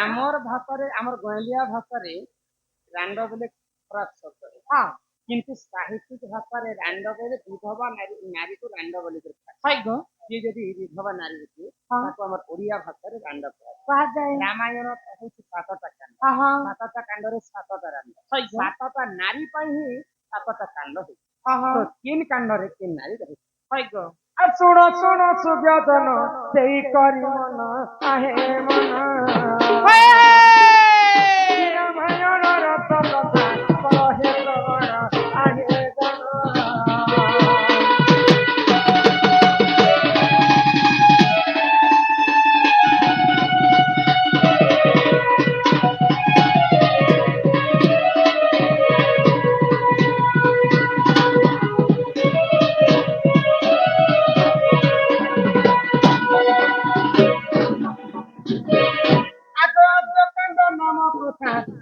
ଆମର ଭାଷାରେ ଆମର ଗଇଲିଆ ଭାଷାରେ ରାଣ୍ଡ ବୋଲେ ଖରାପ ଶବ୍ଦ। ହଁ, କିନ୍ତୁ ସାହିତ୍ୟିକ ଭାଷାରେ ରାଣ୍ଡ ବୋଲେ ବିଧବା ନାରୀକୁ ରାଣ୍ଡ ବୋଲି କୁହାଯାଏ। ଯିଏ ଯଦି ବିଧବା ନାରୀ ଅଛି ତାକୁ ଆମର ଓଡ଼ିଆ ଭାଷାରେ ରାଣ୍ଡ କୁହାଯାଏ। ରାମାୟଣ ହଉଛି 7ଟା କାଣ୍ଡ। 7ଟା କାଣ୍ଡରେ 7ଟା ରାଣ୍ଡ। 7ଟା ନାରୀ ପାଇଁ ହିଁ 7ଟା କାଣ୍ଡ ହେଇଛି। ତିନି କାଣ୍ଡରେ ତିନି ନାରୀ ରହିଛି। ଶୁଣ ଶୁଣ ସୁବ୍ୟଧନ ସେଇ କରି ମନ ଆହେ ମନ ରାମାୟଣ ରତ କଥା କହେ ଶ୍ରବଣ ଆହେ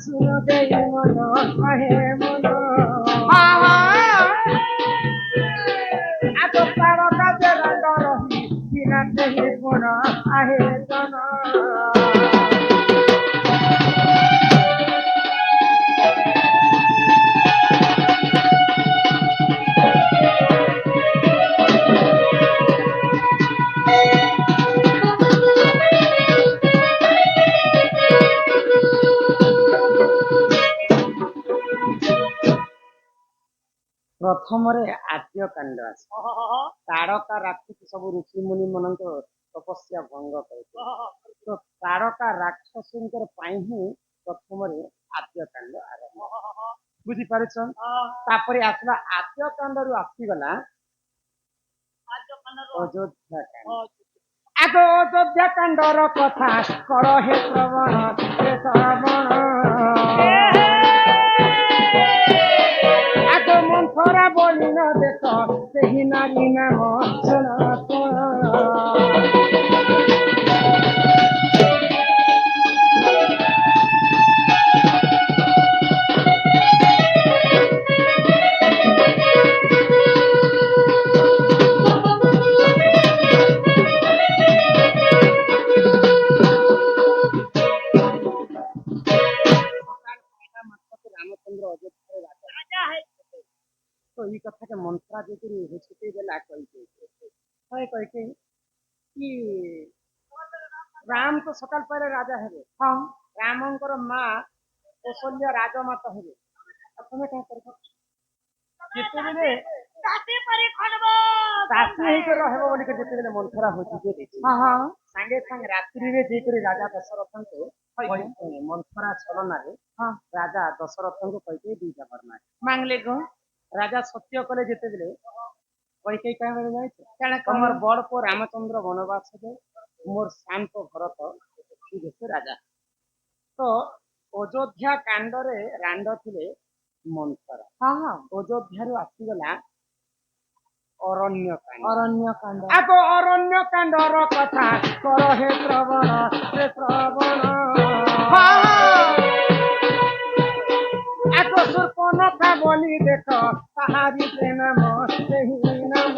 सुनो देई मन आहे मन आतो तारो काजे रंग रही बिना तेही गुण आहे जन ପ୍ରଥମରେ ଆଦ୍ୟ କାଣ୍ଡ ଆସେ। ତାରକା ରାକ୍ଷସ ସବୁ ଋଷିମୁନି ମାନଙ୍କ ତପସ୍ୟା ଭଙ୍ଗ କରିଥିଲେ। ତ ତାରକା ରାକ୍ଷସଙ୍କର ପାଇଁ ହିଁ ପ୍ରଥମରେ ଆଦ୍ୟ କାଣ୍ଡ ଆରମ୍ଭ। ବୁଝିପାରୁଛ? ତାପରେ ଆସିଲା ଆଦ୍ୟ କାଣ୍ଡରୁ ଆସିଗଲା ଅଯୋଧ୍ୟା କାଣ୍ଡ। ଆଗ ଅଯୋଧ୍ୟା କାଣ୍ଡର କଥା କର ହେ ଶ୍ରବଣ ହେ ଶ୍ରବଣ ଆଗ ମନ୍ଥରା ବୋଲି ନ ଦେଖ ସେହି ନାରୀ ନାମ ଶୁଣ ଶୁଣ ରାମଚନ୍ଦ୍ର ଅଯୋଧ୍ୟାରେ ରାଜା ତ ଏଇ କଥାଟା ମନ୍ଥରା ଯେହେତୁ ଛୁଟେଇ ଦେଲା କହିକି କି ରାମ ତ ସକାଳ ପାଇଲେ ରାଜା ହେବେ। ହଁ, ରାମଙ୍କର ମା କୌଶଲ୍ୟା ରାଜମାତା ହେବେ। ତମେ କଣ କରିବ? ଯେତେବେଳେ ଚାଷୀ ହେଇକି ରହିବ ବୋଲି ଯେତେବେଳେ ମନ୍ଥରା ହଉଛି ସାଙ୍ଗେ ସାଙ୍ଗେ ରାତ୍ରିରେ ଯାଇକରି ରାଜା ଦଶରଥଙ୍କୁ ମନ୍ଥରା ଛଳନାରେ ରାଜା ଦଶରଥଙ୍କୁ କହିକି ଦୁଇଟା ବର ମାଗିଲେ ରାଜା ସତ୍ୟ କଲେ ଯେତେବେଳେ କୈକେୟୀ କାଁ ବେଳେ ଜାଣିଛ ତମର ବଡ ପୁଅ ରାମଚନ୍ଦ୍ର ବନବାସରେ ମୋର ଶାନ୍ତ ଭରତ ଦେଶ ରାଜା। ତ ଅଯୋଧ୍ୟା କାଣ୍ଡରେ ରାଣ୍ଡ ଥିଲେ ମନ୍ଥରା। ଅଯୋଧ୍ୟାରୁ ଆସିଗଲା ଅରଣ୍ୟକାଣ୍ଡ। ଆଗ ଅରଣ୍ୟକାଣ୍ଡର କଥା କର ହେ ଶ୍ରବଣ ହେ ଶ୍ରବଣ ଆଗ ଶୂର୍ପଣଖା ବୋଲି ଦେଖ ତାହାରି ସେ ନାମ ସେହି ନାମ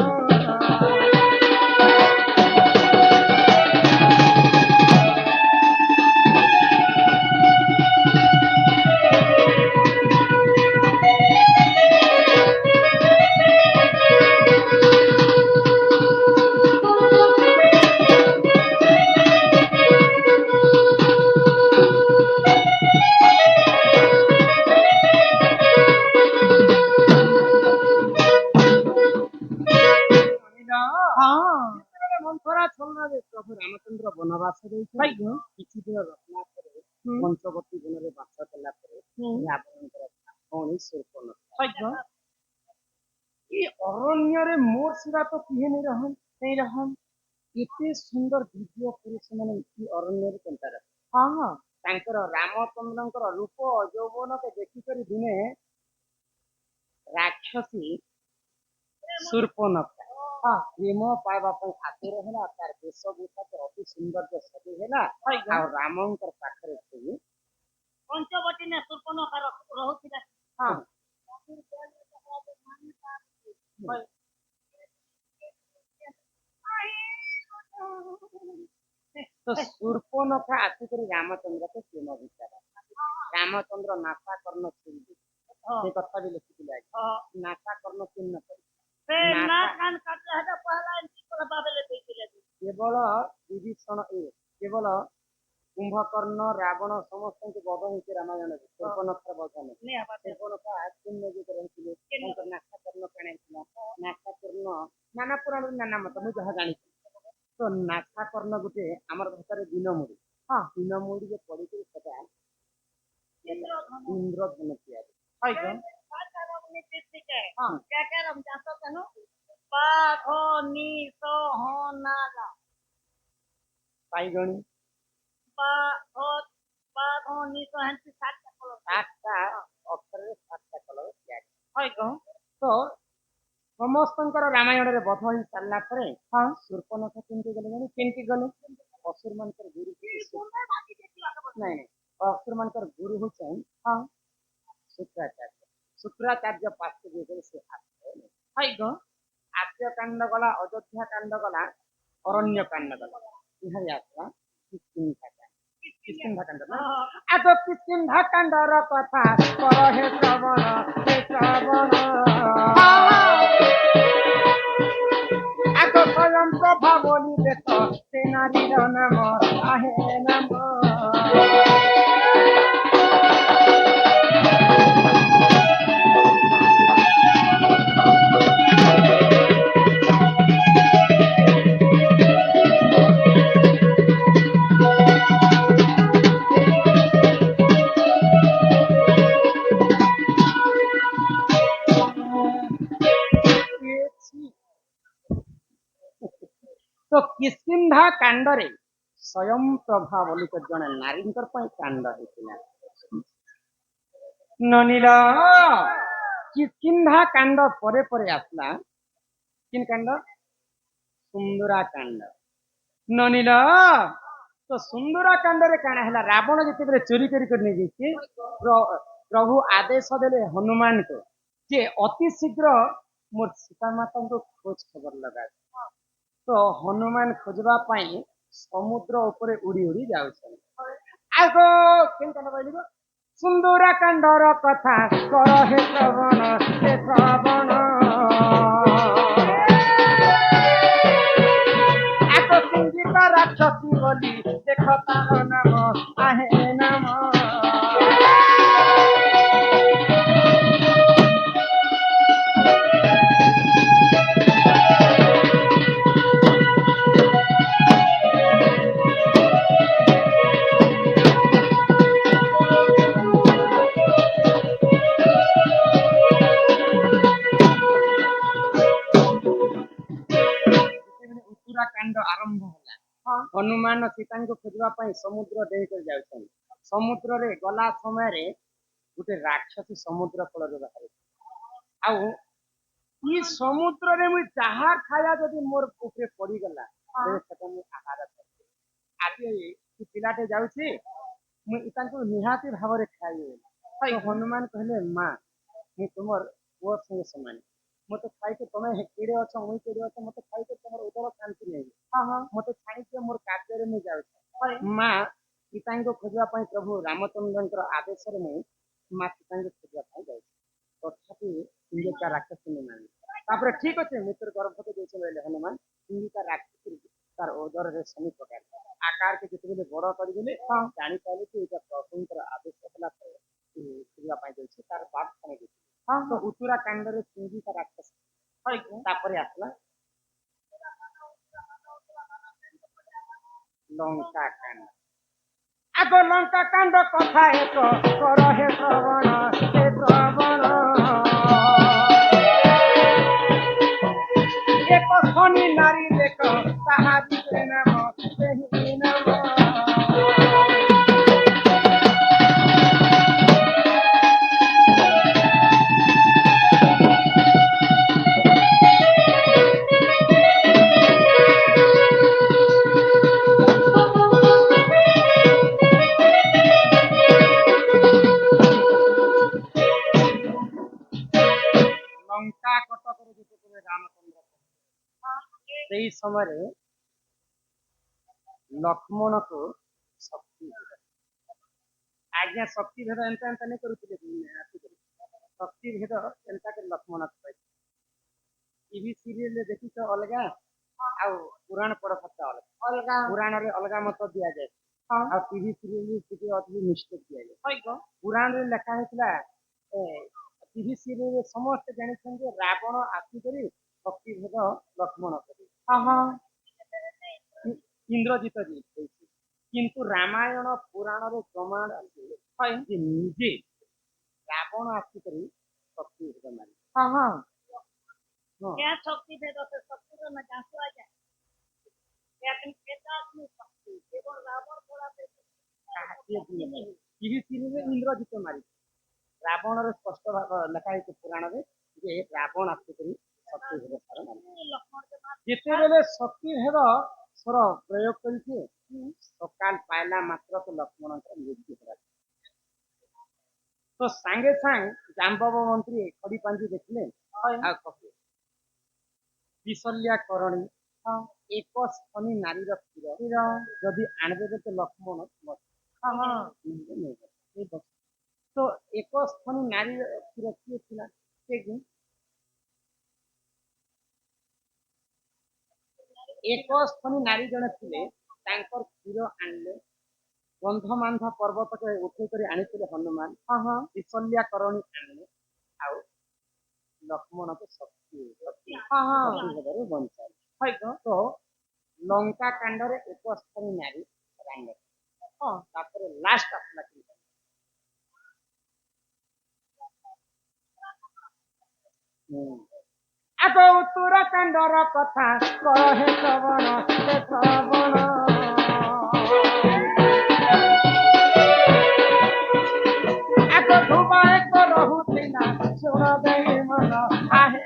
ପ୍ରଭୁ ରାମଚନ୍ଦ୍ର ବନବାସ କିଛି ଦିନ ରହିଲା ପରେ ପଞ୍ଚବତୀ ବନରେ ବାସ କଲା ପରେ ଆପଣଙ୍କର ଭଉଣୀ ଶୂର୍ପଣଖା ଏ ଅରଣ୍ୟରେ ମୋର ସେବା ତ କିଏ ନେଇ ରହନ ଏତେ ସୁନ୍ଦର ଦିବ୍ୟ ପୁରୁଷ ମାନେ ଏ ଅରଣ୍ୟରେ କେନ୍ତା ରହ ତାଙ୍କର ରାମଚନ୍ଦ୍ରଙ୍କର ରୂପ ଯୌବନକୁ ଦେଖିକରି ଦିନେ ରାକ୍ଷସୀ ଶୂର୍ପଣଖା ପ୍ରେମ ପାଇବା ପାଇଁ ଆତୁର ହେଲା। ତାର ବେଶଭୂଷା ଅତି ସୌନ୍ଦର୍ଯ୍ୟ ସଜେଇ ହେଲା ଆଉ ରାମଙ୍କର ପାଖରେ ପଞ୍ଚବଟୀ ନା ଶୂର୍ପଣଖା ରହୁଥିଲା। তো শূর্পনখা ଆସିକରି ରାମଚନ୍ଦ୍ରକୁ ପ୍ରେମ ବିଚାର ରାମଚନ୍ଦ୍ର ନାସା କର୍ଣ୍ଣ ଚିହ୍ନି ସେ କଥା ବି ଲେଖିଥିଲେ ଆଜ୍ଞା ନାସା କର୍ଣ୍ଣ ଚିହ୍ନ କରି କେବଳ ବିଭୀଷଣ କେବଳ କୁମ୍ଭକର୍ଣ୍ଣ ରାବଣ ସମସ୍ତଙ୍କୁ ବଧ ହେଇଛି ରାମାୟଣରେ ଶୂର୍ପନଖାର ବଧ ନାହିଁ ଶୂର୍ପନଖା ଚିହ୍ନ ଯୁଗ ରହିଥିଲେ ତାଙ୍କର ନାସା କର୍ଣ୍ଣ କାଣାଇଥିଲା ନାସା କର୍ଣ୍ଣ ନାନା ପୁରାଣରେ ନାନା ମତ ମୁଁ ଯାହା ଜାଣିଛି ତ ନାସା କର୍ଣ୍ଣ ଗୋଟେ ଆମର ଭାଷାରେ ଦିନମୁଡି ଦିନମୁଡି ଯେ ପଡିକି ସେଟା ଇନ୍ଦ୍ରଧନୁ ତିଆରି ବାଇଗଣୀ ସାତଟା ଅକ୍ଷରରେ ସାତଟା କଲର ତିଆରି ତ ସମସ୍ତଙ୍କର ରାମାୟଣରେ ବଧ ହେଇ ସାରିଲା ପରେ ଶୂର୍ପନଖା କେମିତି ଗଲେ ଜାଣି କେମିତି ଗଲେ ଅସୁର ମାନଙ୍କର ଗୁରୁ ନାଇଁ ନାଇଁ ଅସୁର ମାନଙ୍କର ଗୁରୁ ହଉଛନ୍ତି ଶୁକ୍ରାଚାର୍ଯ୍ୟ ଶୁକ୍ରାଚାର୍ଯ୍ୟ ପାର୍ଶ୍ୱ ଦେଇକରି ସେ ଆସିଲେ ଆଦ୍ୟ କାଣ୍ଡ ଗଲା ଅଯୋଧ୍ୟା କାଣ୍ଡ ଗଲା ଅରଣ୍ୟ କାଣ୍ଡ ଗଲା ଇହାରି ଆସିଲା କିଷ୍କିନ୍ଧା କାଣ୍ଡ ନା ଆଗ କିଷ୍କିନ୍ଧା କାଣ୍ଡର କଥା କର ହେ ଶ୍ରବଣ ଆଗ ସ୍ୱୟଂ ପ୍ରଭା ବୋଲି ଦେଖ ସେ ନାରୀର ନାମ ଆହେ ନାମ तो किष्किंधा कांडरे स्वयं प्रभा बोली जड़े नारी कांड होता ननीला किष्किंधा कांड परे परे आसला किन कांड सुंदरा कांड ननीला तो सुंदरा कांड रे काना हला रावण जिते चोरी कर नहीं जाइए प्रभु आदेश देले हनुमान को जे अति शीघ्र मोर सीता माता को खोज खबर लगा तो हनुमान खोजवा समुद्र उपरे उड़ी उड़ी जाउछन आगो केन कन कहलिगो सुंदरा कांडर कथा कर हे श्रवण आगो सिंगिता राक्षसी बोली देख तार नाम आहे नाम कांड आरंभ होला हनुमान सीता को खोजवा समुद्र देकर जाउछन समुद्र रे गला समय रे गोटे राक्षसी समुद्र कूल रे बाहर आउ ई समुद्र रे मु जहार खाया जदि मोर ऊपर पड़ी गला सेटा मु आहार करते आज पिलाटे जाउछि मु इतांको निहाती भाव रे खाई तो हनुमान कहले मां मु तुमर पुओ संगे समान मत खाई के तुम केड़े अच्छा मुई केड़े अच्छा मत खाई के तुम उदर शांति नहीं मत छाई के मोर कार्य रे जाऊ माँ सीता को खोजवा प्रभु रामचंद्र आदेश रे मुई माँ सीता को खोजवा जाऊ तथापि इंगिका राक्षसी ने मानी तापर ठीक अच्छे मित्र गर्भ के देश में हनुमान इंगिका राक्षसी तार उदर रे शनि प्रकार आकार के जिते बड़ कर जानी पाले कि एटा प्रभुंकर आदेश होला खोजवा जाऊ तार बात खाने तो उत्तरा कांड रे सिंगिका राक्षसी तापर आसला लंका कांड आग लंका कांड कथा एक कर हे श्रवण एक शनि नारी देख ताहारी नाम सेहि नाम लंका कटक रामचंद्र से समय ଲକ୍ଷ୍ମଣକୁ ଶକ୍ତି ଆଜ୍ଞା ଶକ୍ତି ଭେଦ ଏନ୍ତା ଏନ୍ତା ନାଇଁ କରୁଥିଲେ ଶକ୍ତି ଭେଦ ଏନ୍ତା କରି ଲକ୍ଷ୍ମଣ ଟିଭି ସିରିଏଲ ଦେଖିଛ ଅଲଗା ଆଉ ପୁରାଣ ପଢ କଥା ଅଲଗା ଅଲଗା ପୁରାଣରେ ଅଲଗା ମତ ଦିଆଯାଏ ଆଉ ଟିଭି ସିରିଏଲ ଟିକେ ଅଧିକ ମିଷ୍ଟେକ୍ ଦିଆଯାଏ ପୁରାଣରେ ଲେଖା ହେଇଥିଲା ଟିଭି ସିରିଏଲ ସମସ୍ତେ ଜାଣିଛନ୍ତି ରାବଣ ଆସିକରି ଶକ୍ତି ଭେଦ ଲକ୍ଷ୍ମଣ କରି ଇନ୍ଦ୍ରଜିତ ଦେଇଛି କିନ୍ତୁ ରାମାୟଣ ପୁରାଣରେ ପ୍ରମାଣ ଅଛି ଯେ ନିଜେ ରାବଣ ଆସିକରି ଶକ୍ତି ଭେଦ ମାରି क्या शक्ति भेद से शक्ति तो न जांचो आ जाए लेकिन एकात्म शक्ति केवल रावण थोड़ा टीवी सीरियल इंद्रजित मारी रावण रे स्पष्ट भाव लेखा है पुराण रे जे रावण आसिकरी शक्ति भेद जेते बेले शक्ति भेद स्वर प्रयोग करके सकाल पाइला मात्र तो लक्ष्मण का मृत्यु हो तो सांगे सांग जाम्बव मंत्री खड़ी पांजी देखले आ कहे विशल्या करणी एक स्तनी नारीर क्षीर जदि आनबे तो लक्ष्मण तो एक स्तनी नारी क्षीर किए थिला एक स्तनी नारी जने थिले तांकर क्षीर आनले गंधमांधा पर्वत के उठे कर आनिथिले हनुमान विशल्या करणी आनले आउ लक्ष्मण को शक्ति बंचाए तो लंका कांड रे एक स्तनी नारी रांड लास्ट आसला आगो उत्तर कांडर कथा कहे श्रवण आगो धुबा एक रहुथिला सुन देई मन आहे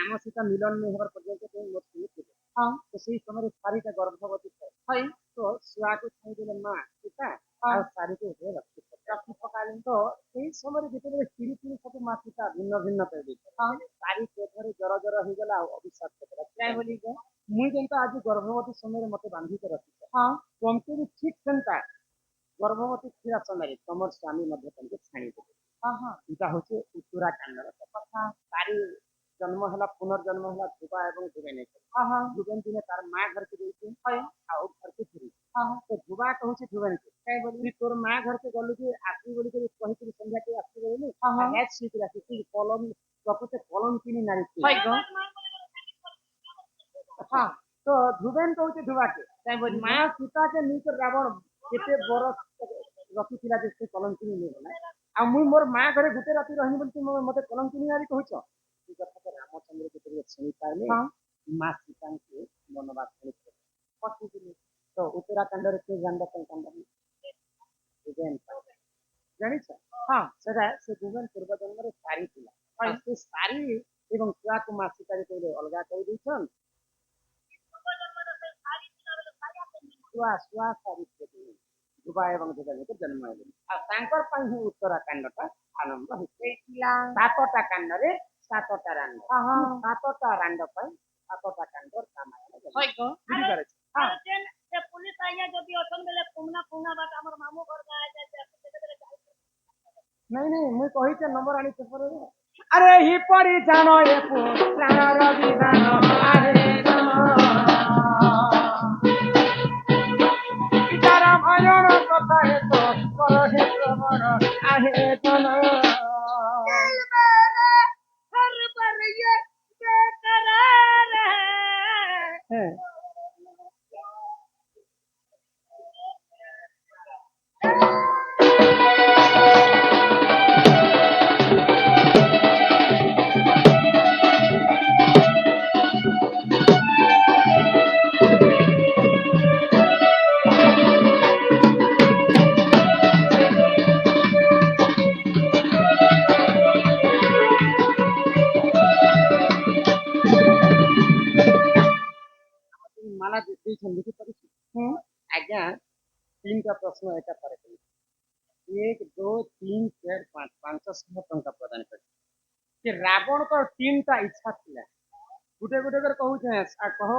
राम सीता मिलन में हमारे पर्यटन तो सही समय सारिका गर्भवती है तो छुआ को छाई माँ सीता और सारी को रखी पकाले तो सही समय जिते चिड़ी चिड़ी सब माँ सीता भिन्न भिन्न कर दी सारी पेट जर जर हो गला अभिशाप बोली मुई जेनता आज गर्भवती समय मत बांधिक रखी तुमको भी ठीक सेंता गर्भवती थिया समय तुम स्वामी मध्य तुमको छाणी देते हूँ उत्तराखंड कथा सारी जन्म है पुनर्जन्म है ध्रुवा एवं ध्रुवेन ध्रुवेन दिने तार माँ घर के गई घर के फिरी तो ध्रुवा कहूँ ध्रुवेन के तोर माँ घर के गलु कि आसवी बोली कही संध्या के आसवी बोली नेक्स्ट सीट राखी कलम प्रकृत कलम किनी नारी तो ध्रुवेन कहूँ ध्रुवा के माँ सीता के नीचे रावण केते बरस रखी जिससे कलम किनी नहीं आ मुई मोर माँ घरे गुटे राति रही बोली मते कलम किनी नारी कहूछ रामचंद्र के शुणी पारे माँ सीता के वनवास तो उत्तराखंड जानिछ हाँ से दुबेन पूर्व जन्म सारी थिला से सारी एवं छुआ को माँ सीता के अलगा कर देछन छुआ छुआ सारी ध्रुवा एवं ध्रुवेन के जन्म है उत्तराखंड का आरंभ होइला सातटा कांड रे सातटा रांड सातटा रांड पर सातटा कांड रामायण बुझी करे हां जेन से पुलिस आइया जदी असन बेले पुमना पुमना बात हमर मामू घर का आए नहीं नहीं मुई कहि के नंबर आनी से पर अरे ही परी जानो ए प्राण रवि जानो अरे इतारा भजन कथा है तो करहे श्रवण आहे तन ये बेकरार है ଲେଖିଛନ୍ତି ଲିଖିପାରିଛି ଆଜ୍ଞା 3ଟା ପ୍ରଶ୍ନ ଏକା ଥରେ କଲି 1 2 3 4 5 500 ଟଙ୍କା ପ୍ରଦାନ କରି ସେ ରାବଣ ତ 3ଟା ଇଚ୍ଛା ଥିଲା ଗୋଟେ ଗୋଟେ କରି କହୁଛେ କହ